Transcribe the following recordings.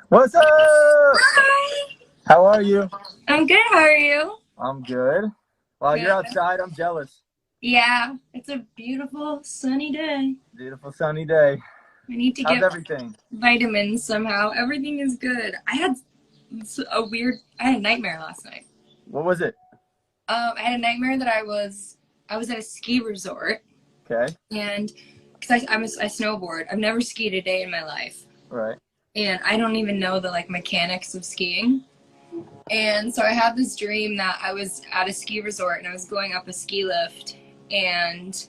What's up? Hi. How are you? I'm good. How are you? I'm good. While you're Good. outside, I'm jealous. Yeah, it's a beautiful sunny day. Beautiful sunny day. I need to How's get everything? vitamins somehow. Everything is good. I had a nightmare last night. What was it? I had a nightmare that I was at a ski resort Okay. and because I snowboard. I've never skied a day in my life, Right. and I don't even know the like mechanics of skiing. And so I had this dream that I was at a ski resort and I was going up a ski lift, and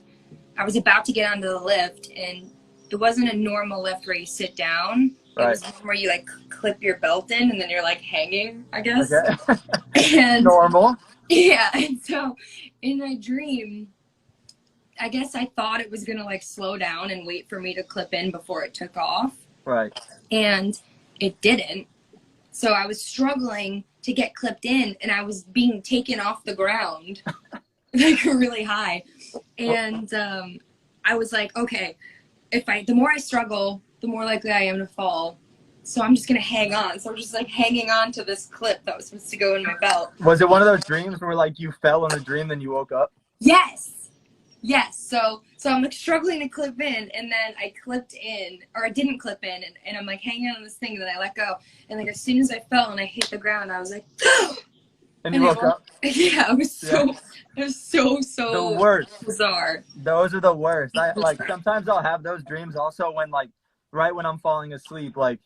I was about to get onto the lift, and it wasn't a normal lift where you sit down. It Right. was one where you like clip your belt in and then you're like hanging, I guess. Okay. And Normal. yeah, and so in my dream, I guess I thought it was gonna like slow down and wait for me to clip in before it took off. Right. And it didn't. So I was struggling to get clipped in and I was being taken off the ground like really high. And I was like, okay, the more I struggle, the more likely I am to fall. So I'm just gonna hang on. So I'm just like hanging on to this clip that was supposed to go in my belt. Was it one of those dreams where like you fell in a dream then you woke up? Yes, yes. So I'm like struggling to clip in, and then I clipped in, or I didn't clip in, and I'm like hanging on this thing, and then I let go, and like as soon as I fell and I hit the ground, I was like, And you and woke up? yeah, Yeah. it was so The so worst. bizarre. Those are the worst. I like sometimes I'll have those dreams also when like right when I'm falling asleep, like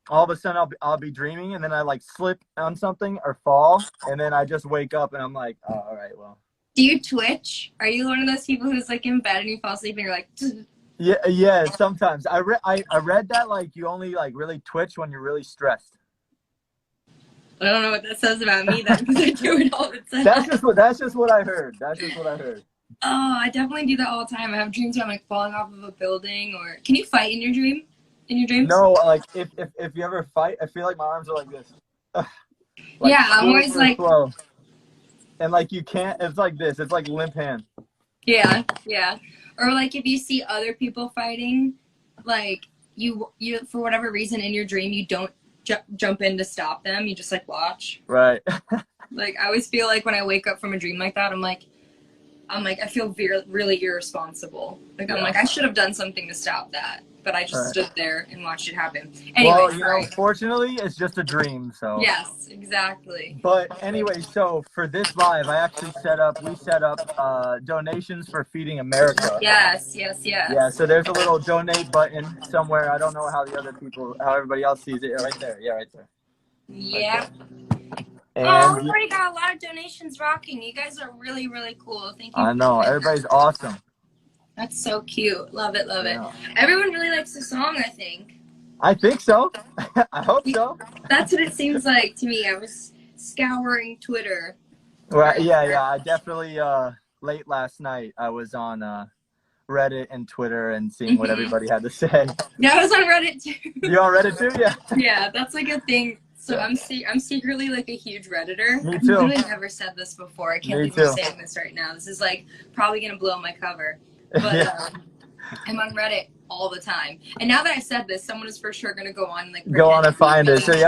all of a sudden I'll be dreaming and then I like slip on something or fall and then I just wake up and I'm like, oh, all right, well. Do you twitch? Are you one of those people who's like in bed and you fall asleep and you're like, Yeah, yeah, sometimes. I read that like you only like really twitch when you're really stressed. I don't know what that says about me then, because I do it all the That's time. just what I heard. That's just what I heard. Oh, I definitely do that all the time. I have dreams where I'm like falling off of a building, or can you fight in your dream? In your dreams? No, like if you ever fight, I feel like my arms are like this. Like Yeah, I'm always super like, slow. And like you can't it's like this. It's like limp hand. yeah, yeah. Or like if you see other people fighting, like you for whatever reason in your dream you don't jump in to stop them. You just like watch. Right. Like I always feel like when I wake up from a dream like that, I feel really irresponsible. Like I'm Yeah. like I should have done something to stop that, but I just Right. stood there and watched it happen. Anyway, Well, sorry. fortunately, it's just a dream. So, Yes, exactly. but anyway, so for this live, we set up donations for Feeding America. Yes, yes, Yeah, yes. so there's a little donate button somewhere. I don't know how everybody else sees it. Yeah, right there. Yeah, right there. Right Yeah. there. Oh, And we already got a lot of donations rocking. You guys are really, really cool. Thank you I for know doing everybody's that. awesome. That's so cute. Love it, love it. Yeah, Everyone really likes the song, I think. I think so. I hope so. That's what it seems like to me. I was scouring Twitter Right. Yeah, earlier. yeah. I definitely late last night I was on Reddit and Twitter and seeing what Hmm. everybody had to say. Yeah, I was on Reddit too. You on Reddit too? Yeah. Yeah, that's like a thing. So Yeah. I'm secretly like a huge Redditor. Me I've too. literally never said this before. I can't Me believe I'm too. saying this right now. This is like probably gonna blow my cover. But Yeah. I'm on Reddit all the time. And now that I've said this, someone is for sure gonna go on and like Go pretend on to and be find it. So me.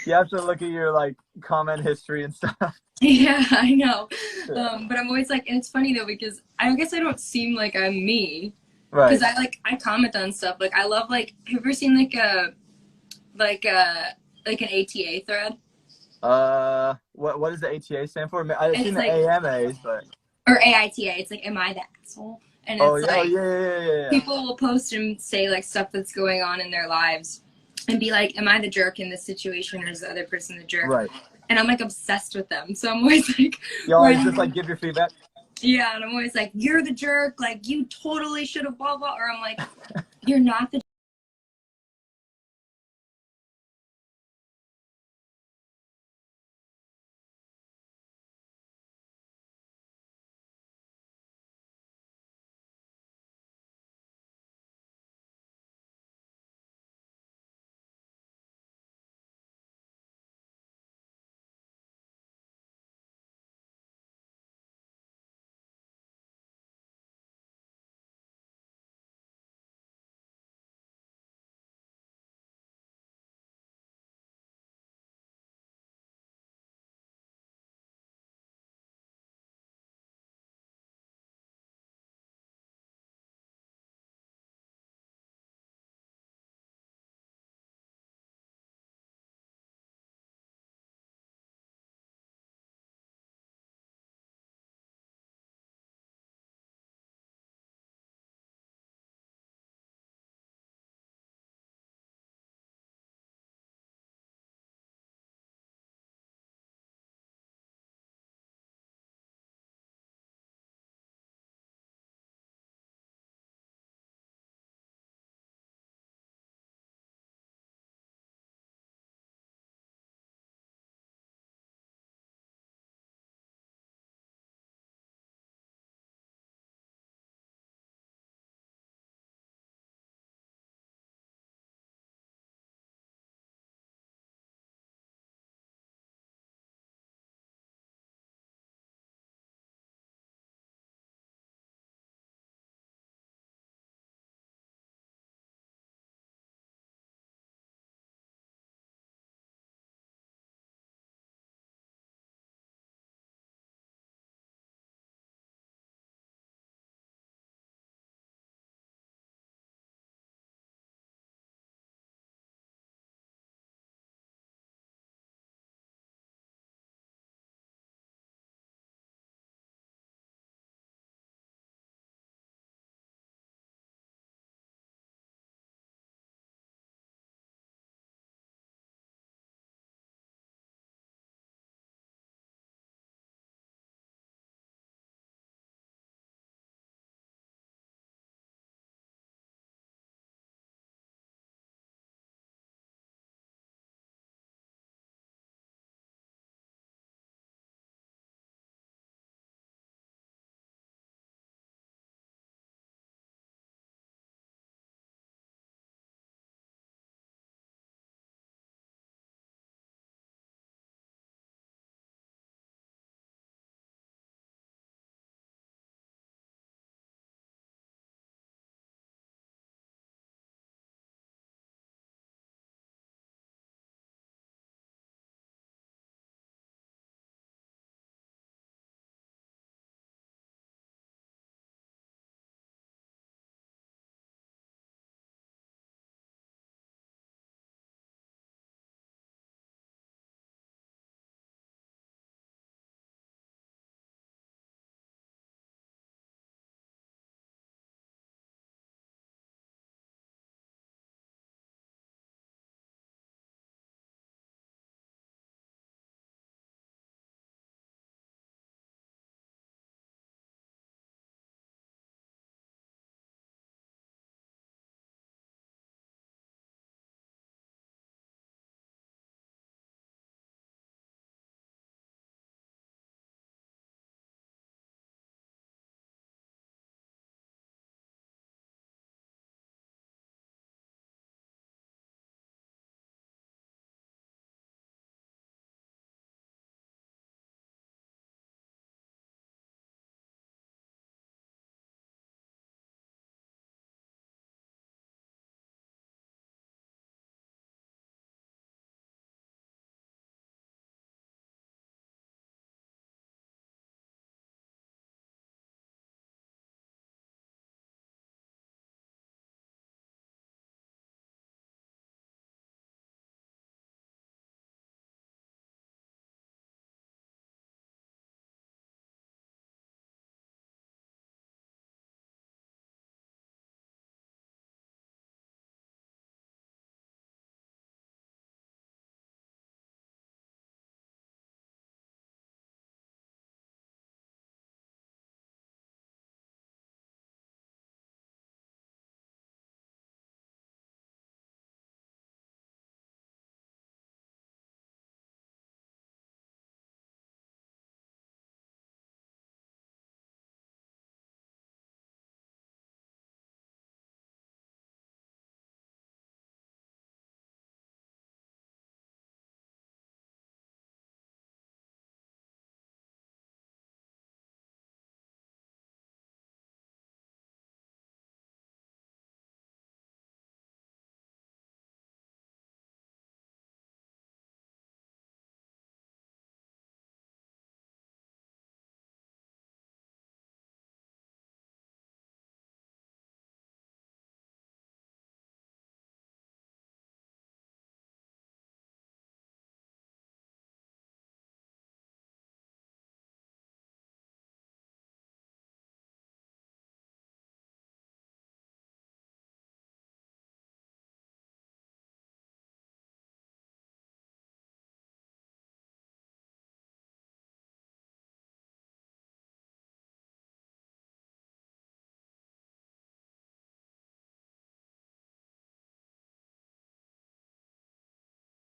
you have to look at your like comment history and stuff. Yeah, I know. Yeah. But I'm always like, and it's funny though because I guess I don't seem like I'm me because Right. I comment on stuff. Like I love like have you ever seen like a like an ATA thread? What does the ATA stand for? I've seen It's the like AMAs, but or AITA. It's like, am I the asshole? And oh it's yeah, oh like yeah, yeah, yeah, yeah. people will post and say like stuff that's going on in their lives, and be like, am I the jerk in this situation, or is the other person the jerk? Right. And I'm like obsessed with them. So I'm always like, You always just like give your feedback. yeah, and I'm always like, you're the jerk. Like you totally should have blah blah. Or I'm like, you're not the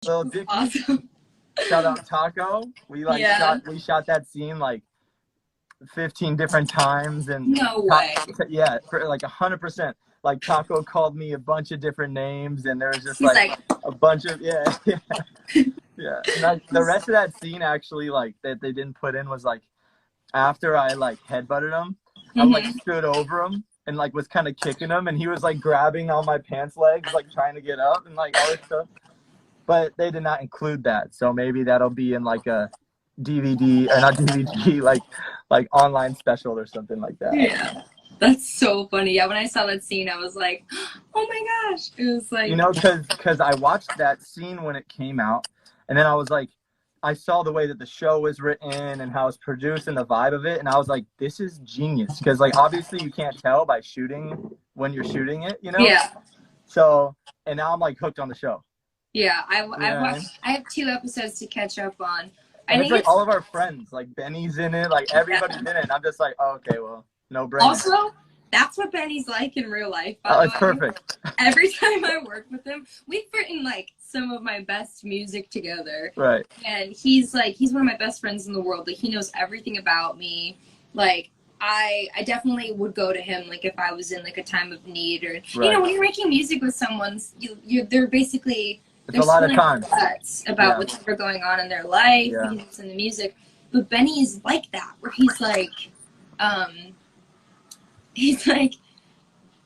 Little Dicky. Awesome. Shout out Taco. We shot that scene like 15 different times, and No way. yeah, for like 100%. Like Taco called me a bunch of different names, and there was just He's like a bunch of yeah. And the rest of that scene actually like that they didn't put in was like after I like headbutted him, I like stood over him and like was kind of kicking him, and he was like grabbing on my pants legs, like trying to get up and like all this stuff. But they did not include that, so maybe that'll be in like a DVD or not DVD, like online special or something like that. Yeah, that's so funny. Yeah, when I saw that scene, I was like, oh my gosh! It was like, you know, because I watched that scene when it came out, and then I was like, I saw the way that the show was written and how it's produced and the vibe of it, and I was like, this is genius. Because like obviously you can't tell by shooting when you're shooting it, you know. Yeah. So and now I'm like hooked on the show. Yeah, I've watched. I have 2 episodes to catch up on. And it's like all of our friends, like Benny's in it, like everybody's in it. And I'm just like, oh, okay, well, no brainer. Also, that's what Benny's like in real life. Oh, it's perfect. Every time I work with him, we've written like some of my best music together. Right. And he's one of my best friends in the world. Like he knows everything about me. Like I definitely would go to him like if I was in like a time of need or you know when you're making music with someone, they're basically. It's a lot of time about whatever going on in their life. You can listen to music, but Benny's like that, where he's like,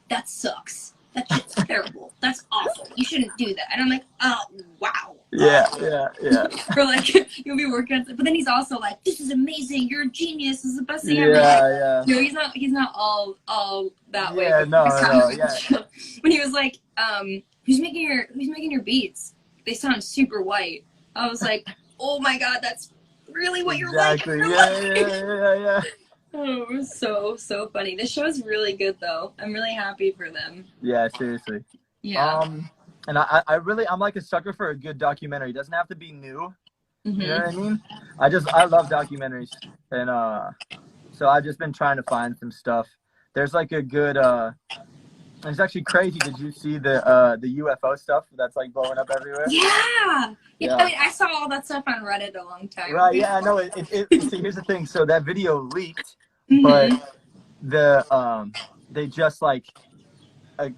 that sucks. That shit's terrible. That's awful. You shouldn't do that. And I'm like, oh wow. Yeah. Or like you'll be working on it, but then he's also like, this is amazing. You're a genius. This is the best thing ever. Yeah. No, he's not all that way. Yeah, no. Yeah. When he was like, who's making your beats? They sound super white. I was like, oh my god, that's really what you're like. Exactly. Yeah. Oh, it was so funny. This show's really good though. I'm really happy for them. Yeah, seriously. Yeah. And I'm like a sucker for a good documentary. It doesn't have to be new. You know what I mean? I love documentaries, and so I've just been trying to find some stuff. There's like a good it's actually crazy. Did you see the UFO stuff that's like blowing up everywhere? Yeah. I mean, I saw all that stuff on Reddit a long time ago. Right, yeah, I know. See, here's the thing. So that video leaked, but they just like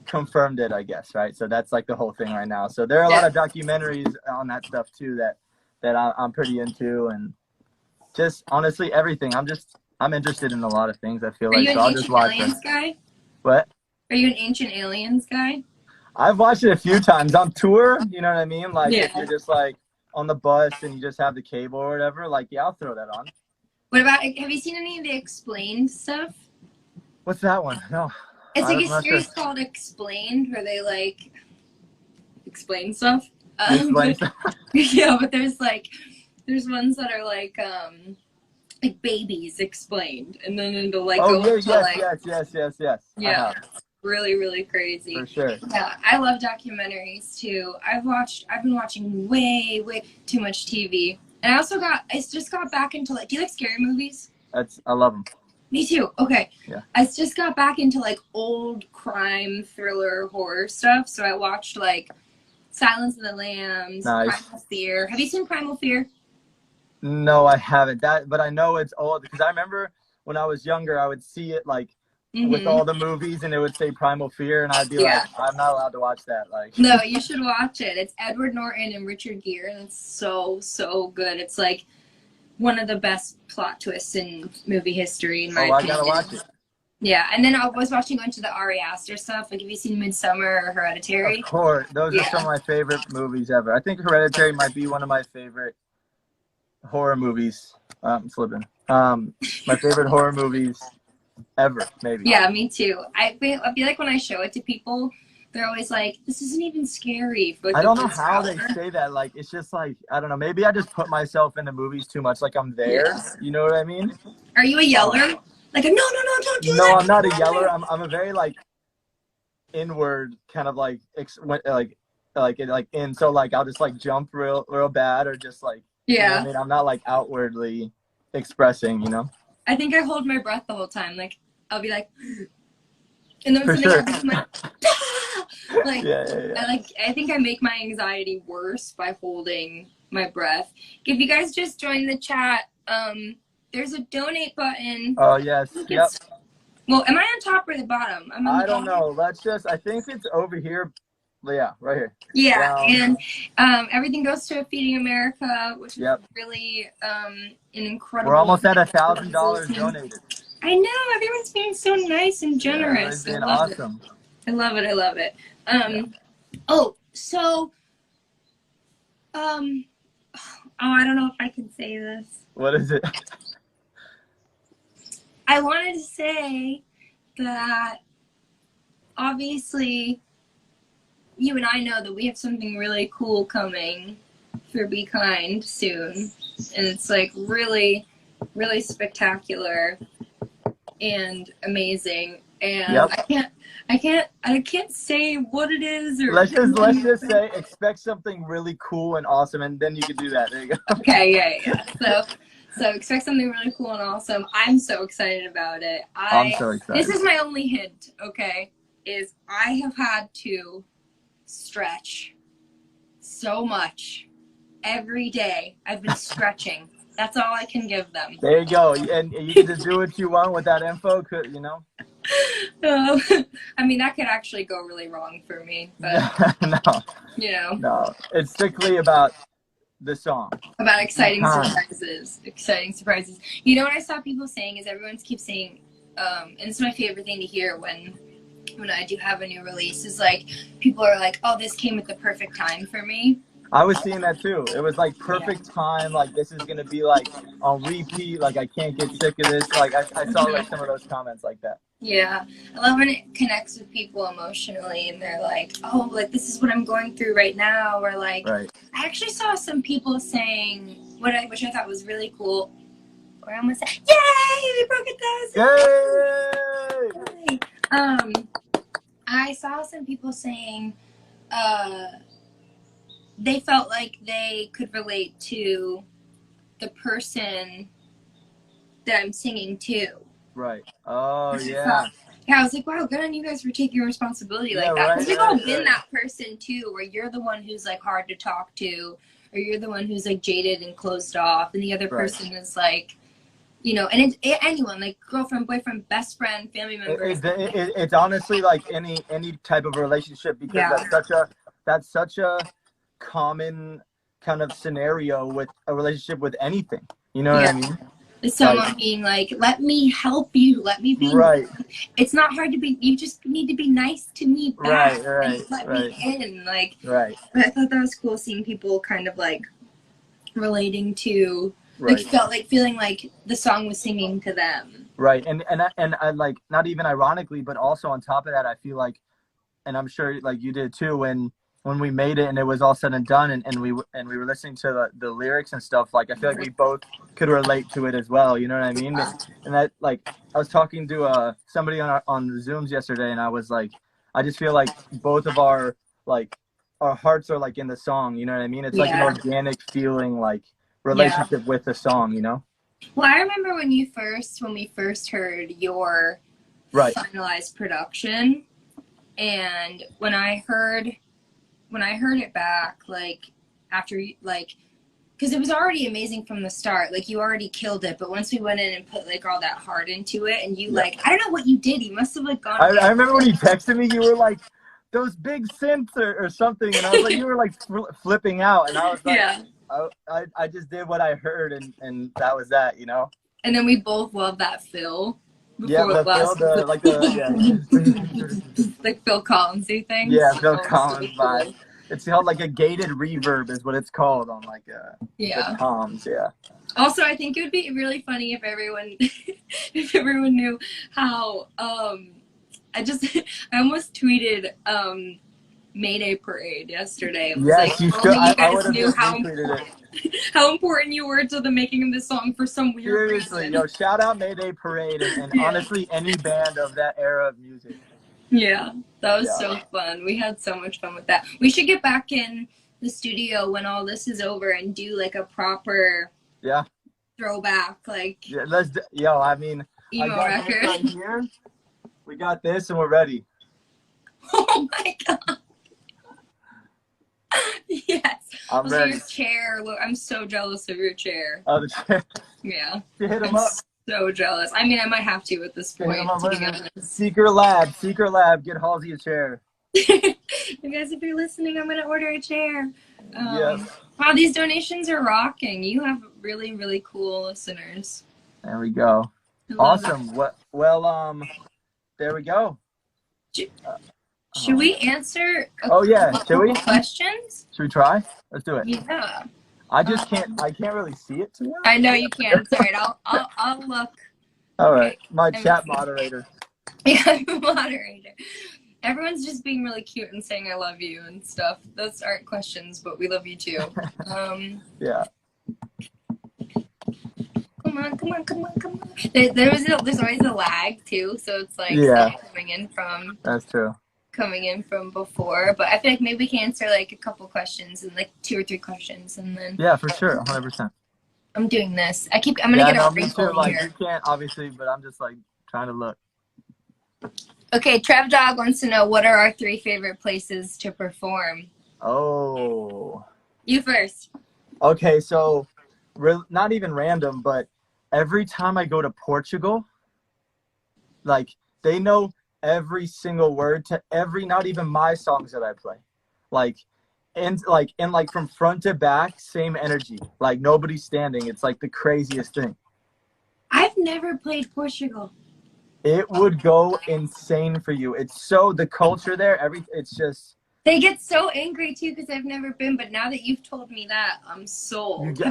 confirmed it, I guess, right? So that's like the whole thing right now. So there are a lot of documentaries on that stuff too that I'm pretty into, and just honestly everything. I'm interested in a lot of things. I feel like so I'll just watch them. Guy? What? Are you an Ancient Aliens guy? I've watched it a few times on tour. You know what I mean? Like if you're just like on the bus and you just have the cable or whatever, like I'll throw that on. What about? Have you seen any of the Explained stuff? What's that one? No. It's like a series called Explained, where they like explain stuff. Explain stuff. Yeah, but there's ones that are like babies explained, and then it'll like go into yes. Yeah. Really, really crazy. For sure. Yeah, I love documentaries too. I've been watching way too much TV. And I just got back into do you like scary movies? I love them. Me too. Okay. Yeah. I just got back into old crime thriller horror stuff. So I watched Silence of the Lambs, nice. Primal Fear. Have you seen Primal Fear? No, I haven't. But I know it's old because I remember when I was younger, I would see it with all the movies, and it would say Primal Fear, and I'd be like, I'm not allowed to watch that. No, you should watch it. It's Edward Norton and Richard Gere, and it's so good. It's one of the best plot twists in movie history, in my opinion. I gotta watch it. Yeah, and then I was watching a bunch of the Ari Aster stuff. Have you seen Midsummer or Hereditary? Of course. Those are some of my favorite movies ever. I think Hereditary might be one of my favorite horror movies. I'm slipping. My favorite horror movies ever, maybe. Yeah, me too. I feel like when I show it to people, they're always like, this isn't even scary. I don't know how they say that. It's just I don't know. Maybe I just put myself into movies too much. I'm there. Yeah. You know what I mean? Are you a yeller? No, don't do that. No, I'm not a yeller. I'm a very inward kind of in. So I'll just jump real bad or just yeah. You know what I mean? I'm not outwardly expressing, you know? I think I hold my breath the whole time. I'll be and then for sure. I'm Like, Yeah. I think I make my anxiety worse by holding my breath. If you guys just joined the chat, there's a donate button. Oh, yes. Yep. Well, am I on top or the bottom? I'm on the don't bottom. know. Let's just, I think it's over here. Yeah, right here. Yeah, Down. and everything goes to Feeding America, which is really an incredible. We're almost at $1,000 donated. I know, everyone's being so nice and generous. Yeah, everyone's being awesome. I love it. Oh, so I don't know if I can say this. What is it? I wanted to say that obviously you and I know that we have something really cool coming for Be Kind soon. And it's like really, really spectacular and amazing. And I can't say what it is, or let's just say expect something really cool and awesome, and then you can do that. There you go. Okay, yeah. So expect something really cool and awesome. I'm so excited about it. I'm so excited. This is my only hint, okay, is I have had to stretch so much every day. I've been stretching. That's all I can give them. There you go. And you can just do what you want with that info, you know? I mean, that could actually go really wrong for me, but no. You know. No. It's strictly about the song. About exciting surprises. Exciting surprises. You know what I saw people saying is everyone keeps saying, and it's my favorite thing to hear when I do have a new release, is like people are like, oh, this came at the perfect time for me. I was seeing that too. It was like perfect time. Like this is gonna be like on repeat. Like I can't get sick of this. Like I saw like some of those comments like that. Yeah, I love when it connects with people emotionally, and they're like, "Oh, like this is what I'm going through right now," or like, I actually saw some people saying which I thought was really cool. Or I almost said, "Yay, we broke 1,000!" Yay! I saw some people saying, they felt like they could relate to the person that I'm singing to. Right. Oh, yeah. Yeah, I was like, wow, good on you guys for taking responsibility like that. Because we've all been that person, too, where you're the one who's, like, hard to talk to, or you're the one who's, like, jaded and closed off, and the other person is, like, you know, and anyone, like, girlfriend, boyfriend, best friend, family member. It's honestly, like, any type of relationship, because that's such a common kind of scenario with a relationship with anything. You know what I mean? Someone being like, let me help you, let me be it's not hard to be, you just need to be nice to me back and let me in, like, but I thought that was cool seeing people kind of like relating to like feeling like the song was singing to them, and I like, not even ironically, but also on top of that, I feel like, and I'm sure like you did too, when we made it and it was all said and done, and we were listening to the lyrics and stuff, like I feel like we both could relate to it as well, you know what I mean? And that, like, I was talking to somebody on the Zooms yesterday, and I was like, I just feel like both of our hearts are like in the song, you know what I mean? It's like an organic feeling, like relationship with the song, you know? Well, I remember when we first heard your finalized production, and when I heard it back, like, after, like, because it was already amazing from the start, like, you already killed it, but once we went in and put, like, all that heart into it, and you, like, I don't know what you did, you must have, like, gone... I remember when you texted me, you were like, those big synths or something, and I was like, you were, like, flipping out, and I was like, I just did what I heard, and that was that, you know? And then we both love that fill. Like the like Phil Collinsy thing. Yeah, Phil Collins vibe. It's called like a gated reverb is what it's called on like the toms, Also, I think it would be really funny if everyone knew how I almost tweeted Mayday Parade yesterday. It was like, you guys knew how important you were to the making of this song for some weird reason. Yo, shout out Mayday Parade and honestly any band of that era of music. Yeah, that was so fun. We had so much fun with that. We should get back in the studio when all this is over and do like a proper throwback, like I mean, emo I got record. right here. We got this and we're ready. Oh my god. Yes. I'm Also, ready. your chair. Look, I'm so jealous of your chair. Oh, the chair. Yeah. You hit him I'm up. so jealous. I mean, I might have to at this Hit him point, up. to be What is it? honest. Secret lab. Get Halsey a chair. You guys, if you're listening, I'm gonna order a chair. Yes. Wow, these donations are rocking. You have really, really cool listeners. There we go. I love Awesome. What? Well, there we go. it. Should we answer Oh yeah. Should we? questions? Should we try? Let's do it. Yeah. I just can't. I can't really see it too well. I know you can. It's alright. I'll look. All Okay. right. My chat moderator. Yeah, moderator. Everyone's just being really cute and saying I love you and stuff. Those aren't questions, but we love you too. Yeah. Come on. There's always a lag too, so it's like That's true. coming in from before. But I feel like maybe we can answer like a couple questions and like 2 or 3 questions, and then Yeah, for sure, 100%. I'm doing this. I'm gonna get a me too. wrinkle Like here. you can't obviously, but I'm just like trying to look. Okay, Trev Dog wants to know what are our 3 favorite places to perform. Oh. You first. Okay, so not even random, but every time I go to Portugal, like they know every single word to every, not even my songs that I play, and from front to back, same energy. Like nobody's standing. It's like the craziest thing. I've never played Portugal. It would go insane for you. It's so the culture there. It's just. They get so angry too because I've never been, but now that you've told me that, I'm sold. I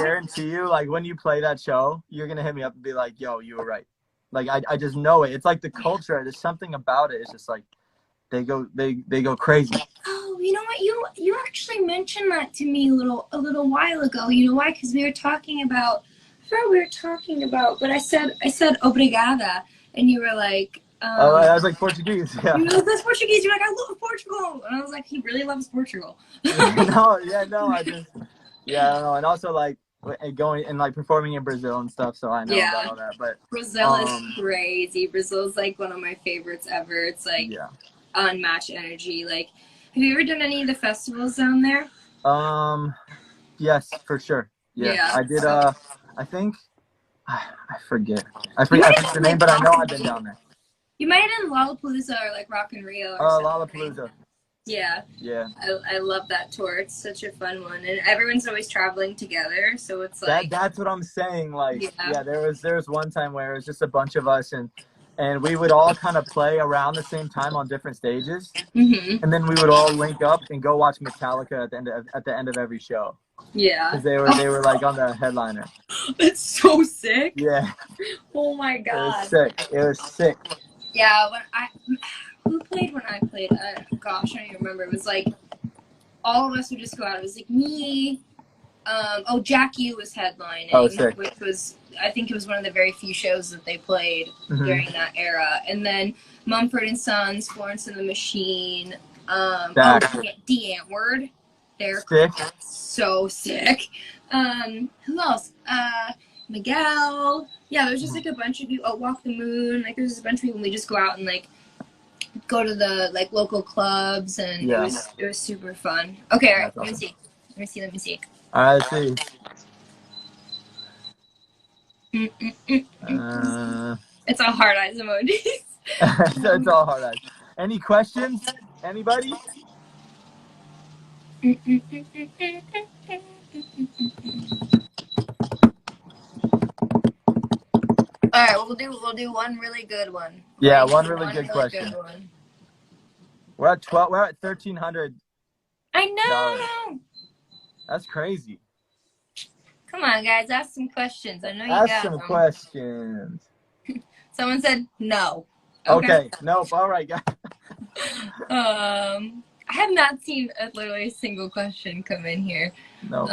guarantee you, like when you play that show, you're gonna hit me up and be like, "Yo, you were right." Like I just know it. It's like the culture. There's something about it. It's just like they go crazy. Oh, you know what? You actually mentioned that to me a little while ago. You know why? Because we were talking about. I forgot what we were talking about, but I said obrigada, and you were like. Oh, I was like Portuguese. Yeah. You know, that's Portuguese. You're like, I love Portugal, and I was like, he really loves Portugal. No, I don't know, and also like going and like performing in Brazil and stuff, so I know about all that. But Brazil is crazy. Brazil's like one of my favorites ever. It's like unmatched energy. Like, have you ever done any of the festivals down there? Yes, for sure. Yeah. I did. I think I forget the name, but I know I've been down there. You might have done Lollapalooza or like Rock in Rio or something. Lollapalooza. Yeah. Yeah. I love that tour. It's such a fun one, and everyone's always traveling together, so it's like that's what I'm saying. Like, there was one time where it was just a bunch of us, and we would all kind of play around the same time on different stages, and then we would all link up and go watch Metallica at the end of every show. Yeah. Because they were like on the headliner. It's so sick. Yeah. Oh my god. It was sick. Yeah, who played when I played? Gosh, I don't even remember. It was like all of us would just go out. It was like me. Jack U was headlining, which was I think it was one of the very few shows that they played during that era. And then Mumford and Sons, Florence and the Machine, D Antwoord. They're so sick. Who else? Miguel. Yeah, there's just like a bunch of people. Walk the Moon. Like there's a bunch of people. And we just go out and like go to the like local clubs, and it was super fun. Okay, all right. Let me see. All right, let's see. It's all hard eyes emojis. It's all hard eyes. Any questions? Anybody? All right, we'll do one really good one. Yeah, one really good question. We're at 1,300. I know. That's crazy. Come on, guys, ask some questions. I know you got them. Ask some questions. Someone said no. Okay. Nope. All right, guys. I have not seen literally a single question come in here. No.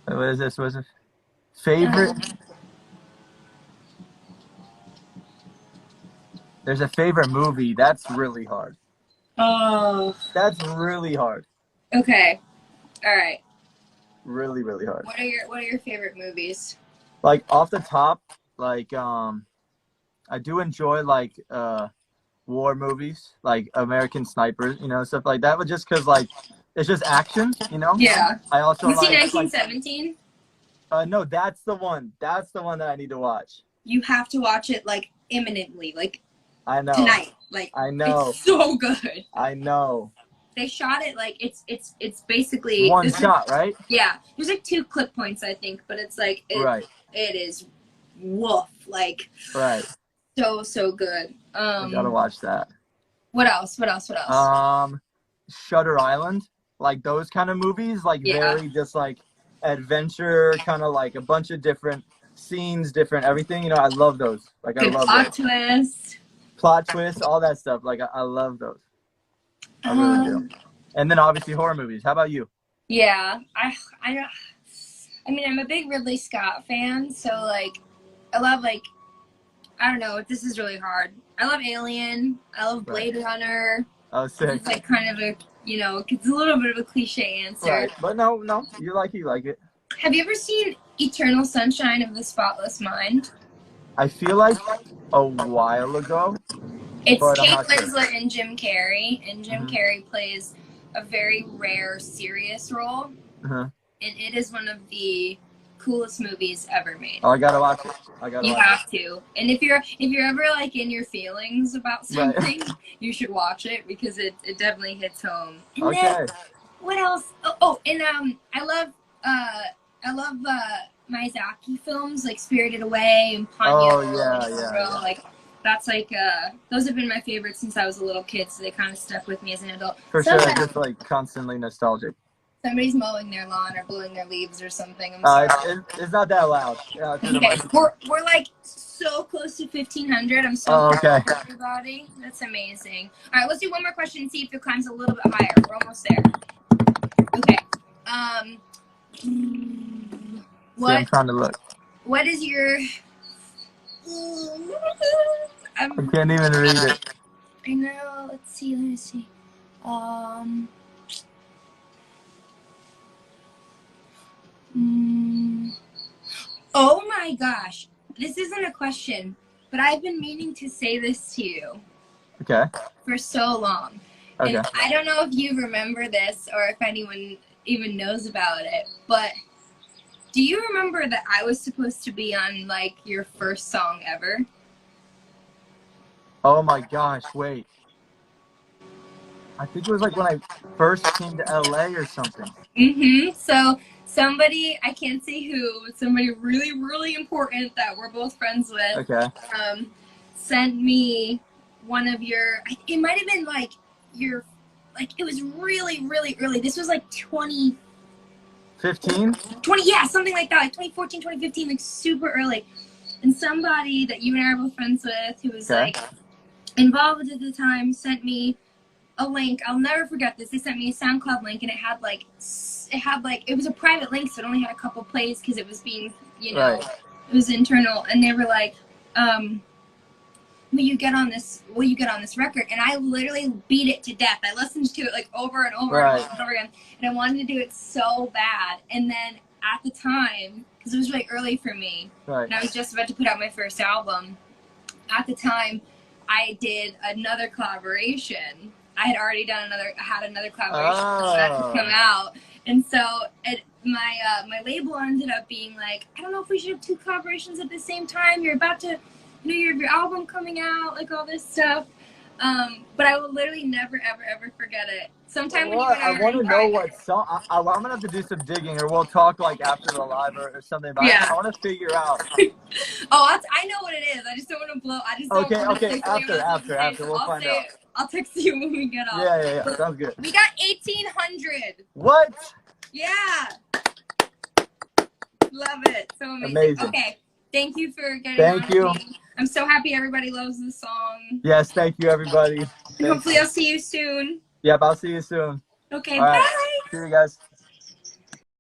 What is this? What's it? Favorite? There's a favorite movie. That's really hard. Oh. That's really hard. Okay. All right. Really, really hard. What are your favorite movies? Like off the top, like I I do enjoy like war movies, like American Snipers, you know, stuff like that. But just because like it's just action, you know. Yeah. I also You see like 1917? no, that's the one. That's the one that I need to watch. You have to watch it like imminently, like I know. tonight. Like I know. it's so good. I know. They shot it like it's basically One shot, right? Yeah. There's like 2 clip points, I think, but it's like Right. it is woof, like Right. so good. I gotta watch that. What else? Shutter Island, like those kind of movies, like very just like adventure, kind of like a bunch of different scenes, different everything. You know, I love those. Like Good I love plot those. Plot twist, all that stuff. Like I love those. I really do. And then obviously horror movies. How about you? Yeah, I mean, I'm a big Ridley Scott fan, so like I love like I don't know. This is really hard. I love Alien. I love Blade Runner. Oh, sick. It's like kind of a, you know, it's a little bit of a cliche answer. Right, but no, you like it. Have you ever seen Eternal Sunshine of the Spotless Mind? I feel like a while ago. It's Kate Winslet and Jim Carrey, and Jim Carrey plays a very rare serious role, and it is one of the coolest movies ever made. Oh, I gotta watch it. You have to. And if you're ever like in your feelings about something, you should watch it because it definitely hits home. And then, what else? And I love Miyazaki films like Spirited Away and Ponyo. Yeah. Like that's like those have been my favorites since I was a little kid, so they kind of stuck with me as an adult. For sure, just like constantly nostalgic. Somebody's mowing their lawn or blowing their leaves or something. I'm sorry. It's not that loud. Yeah, okay, we're like so close to 1,500. I'm so proud of everybody. That's amazing. All right, let's do one more question and see if it climbs a little bit higher. We're almost there. Okay. I'm trying to look. What is your? I can't even read it. I know. Let's see. Oh my gosh. This isn't a question, but I've been meaning to say this to you. Okay. For so long. Okay. And I don't know if you remember this or if anyone even knows about it, but do you remember that I was supposed to be on, like, your first song ever? Oh my gosh, wait. I think it was like when I first came to LA or something. So somebody, I can't say who, but somebody really, really important that we're both friends with, sent me one of your, it might have been like your, like it was really, really early. This was like 2015, yeah, something like that, like 2014, 2015, like super early. And somebody that you and I are both friends with, who was like involved at the time, sent me a link. I'll never forget this. They sent me a SoundCloud link, and it had like, it was a private link, so it only had a couple plays because it was being, you know, it was internal. And they were like, will you get on this record? And I literally beat it to death. I listened to it like over and over and over again, and I wanted to do it so bad. And then at the time, because it was really early for me, and I was just about to put out my first album, at the time I did another collaboration. I had already done another collaboration that to come out, and so my label ended up being like, I don't know if we should have 2 collaborations at the same time. You're about to, you know, you have your album coming out, like all this stuff. But I will literally never, ever forget it. Sometime when you and I want to know what song. I'm gonna have to do some digging, or we'll talk like after the live or something about it. I want to figure out. I know what it is. I just don't want to blow. I just don't want to after we'll find out. I'll text you when we get off. Yeah. Sounds good. We got 1,800. What? Yeah. Love it. So amazing. Okay. Thank you for getting on. Thank you. I'm so happy everybody loves the song. Yes, thank you, everybody. And hopefully I'll see you soon. Yep, I'll see you soon. Okay, bye. See you guys.